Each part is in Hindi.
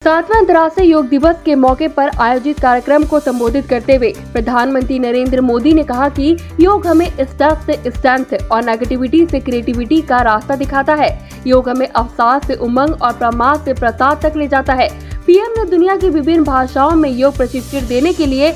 सातवां अंतर्राष्ट्रीय योग दिवस के मौके पर आयोजित कार्यक्रम को संबोधित करते हुए प्रधानमंत्री नरेंद्र मोदी ने कहा कि योग हमें स्ट्रेस से स्ट्रेंथ और नेगेटिविटी से क्रिएटिविटी का रास्ता दिखाता है। योग हमें अवसाद से उमंग और प्रमाद से प्रसाद तक ले जाता है। पीएम ने दुनिया की विभिन्न भाषाओं में योग प्रशिक्षण देने के लिए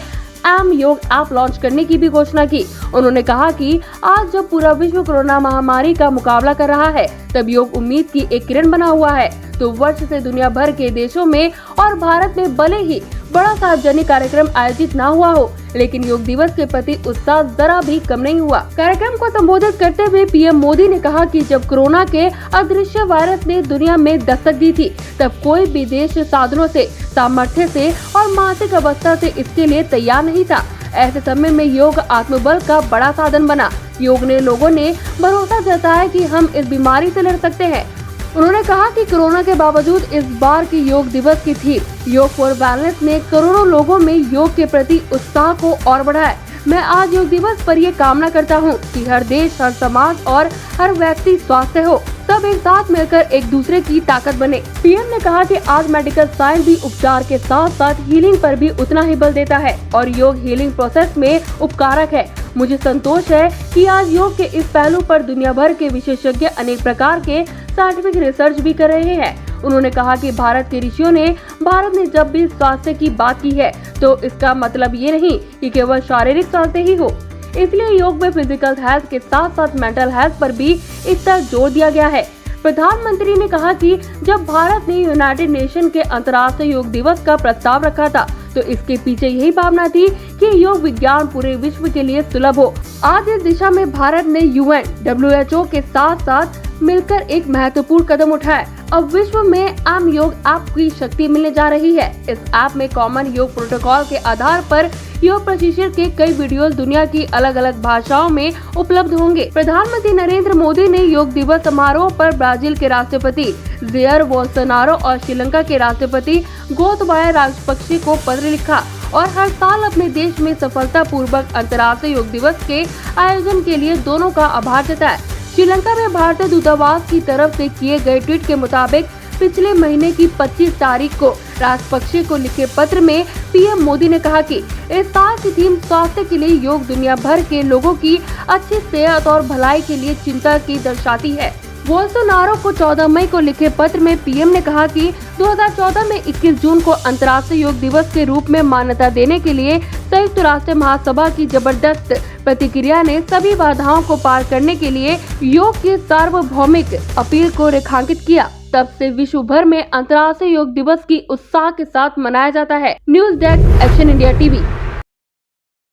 योग ऐप लॉन्च करने की भी घोषणा की। उन्होंने कहा कि आज जब पूरा विश्व कोरोना महामारी का मुकाबला कर रहा है, तब योग उम्मीद की एक किरण बना हुआ है। तो वर्ष से दुनिया भर के देशों में और भारत में भले ही बड़ा सार्वजनिक कार्यक्रम आयोजित ना हुआ हो, लेकिन योग दिवस के प्रति उत्साह जरा भी कम नहीं हुआ। कार्यक्रम को संबोधित करते हुए पीएम मोदी ने कहा कि जब कोरोना के अदृश्य वायरस ने दुनिया में दस्तक दी थी, तब कोई भी देश साधनों से, सामर्थ्य से और मानसिक अवस्था से इसके लिए तैयार नहीं था। ऐसे समय में योग आत्मबल का बड़ा साधन बना। योग ने लोगों ने भरोसा जताया कि हम इस बीमारी से लड़ सकते हैं। उन्होंने कहा कि कोरोना के बावजूद इस बार की योग दिवस की थीम योग फॉर वेलनेस ने करोड़ों लोगों में योग के प्रति उत्साह को और बढ़ाया। मैं आज योग दिवस पर ये कामना करता हूँ कि हर देश, हर समाज और हर व्यक्ति स्वस्थ हो, सब एक साथ मिलकर एक दूसरे की ताकत बने। पीएम ने कहा कि आज मेडिकल साइंस भी उपचार के साथ साथ हीलिंग पर भी उतना ही बल देता है और योग हीलिंग प्रोसेस में उपकारक है। मुझे संतोष है कि आज योग के इस पहलू पर दुनिया भर के विशेषज्ञ अनेक प्रकार के साइंटिफिक रिसर्च भी कर रहे हैं। उन्होंने कहा कि भारत के ऋषियों ने भारत में जब भी स्वास्थ्य की बात की है, तो इसका मतलब ये नहीं कि केवल शारीरिक स्वास्थ्य ही हो। इसलिए योग में फिजिकल हेल्थ के साथ साथ मेंटल हेल्थ पर भी इस तरह जोर दिया गया है। प्रधानमंत्री ने कहा कि जब भारत ने यूनाइटेड नेशन के अंतर्राष्ट्रीय योग दिवस का प्रस्ताव रखा था, तो इसके पीछे यही भावना थी कि योग विज्ञान पूरे विश्व के लिए सुलभ हो। आज इस दिशा में भारत ने UN, WHO के साथ साथ मिलकर एक महत्वपूर्ण कदम उठाया। अब विश्व में योग ऐप की शक्ति मिलने जा रही है। इस ऐप में कॉमन योग प्रोटोकॉल के आधार पर योग प्रशिक्षण के कई वीडियोस दुनिया की अलग अलग भाषाओं में उपलब्ध होंगे। प्रधानमंत्री नरेंद्र मोदी ने योग दिवस समारोह पर ब्राजील के राष्ट्रपति जेयर बोल्सोनारो और श्रीलंका के राष्ट्रपति गोतबाया राजपक्षे को पत्र लिखा और हर साल अपने देश में सफलता पूर्वक अंतर्राष्ट्रीय योग दिवस के आयोजन के लिए दोनों का आभार जताया। श्रीलंका में भारतीय दूतावास की तरफ से किए गए ट्वीट के मुताबिक पिछले महीने की 25 तारीख को राजपक्षे को लिखे पत्र में पीएम मोदी ने कहा कि इस साल की थीम स्वास्थ्य के लिए योग दुनिया भर के लोगों की अच्छी सेहत और भलाई के लिए चिंता की दर्शाती है। बोल्सोनारो को 14 मई को लिखे पत्र में पीएम ने कहा कि 2014 में 21 जून को अंतर्राष्ट्रीय योग दिवस के रूप में मान्यता देने के लिए संयुक्त राष्ट्र महासभा की जबरदस्त प्रतिक्रिया ने सभी बाधाओं को पार करने के लिए योग की सार्वभौमिक अपील को रेखांकित किया। तब से विश्व भर में अंतर्राष्ट्रीय योग दिवस की उत्साह के साथ मनाया जाता है। News desk, action India TV.